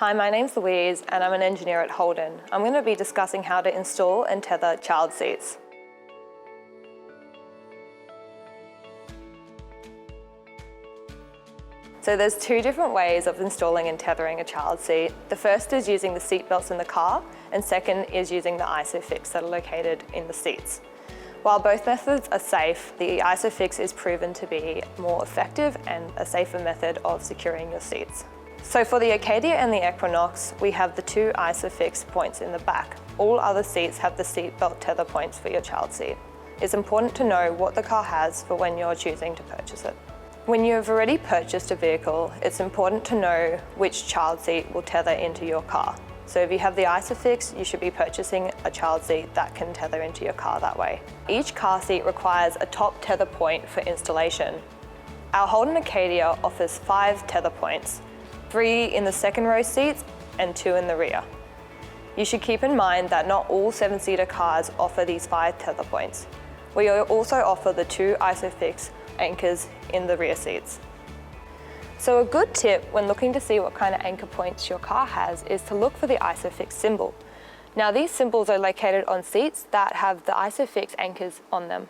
Hi, my name's Louise and I'm an engineer at Holden. I'm going to be discussing how to install and tether child seats. So there's two different ways of installing and tethering a child seat. The first is using the seat belts in the car, and second is using the ISOFIX that are located in the seats. While both methods are safe, the ISOFIX is proven to be more effective and a safer method of securing your seats. So for the Acadia and the Equinox, we have the two ISOFIX points in the back. All other seats have the seatbelt tether points for your child seat. It's important to know what the car has for when you're choosing to purchase it. When you have already purchased a vehicle, it's important to know which child seat will tether into your car. So if you have the ISOFIX, you should be purchasing a child seat that can tether into your car that way. Each car seat requires a top tether point for installation. Our Holden Acadia offers 5 tether points, 3 in the second row seats and 2 in the rear. You should keep in mind that not all 7-seater cars offer these 5 tether points. We also offer the 2 ISOFIX anchors in the rear seats. So a good tip when looking to see what kind of anchor points your car has is to look for the ISOFIX symbol. Now these symbols are located on seats that have the ISOFIX anchors on them.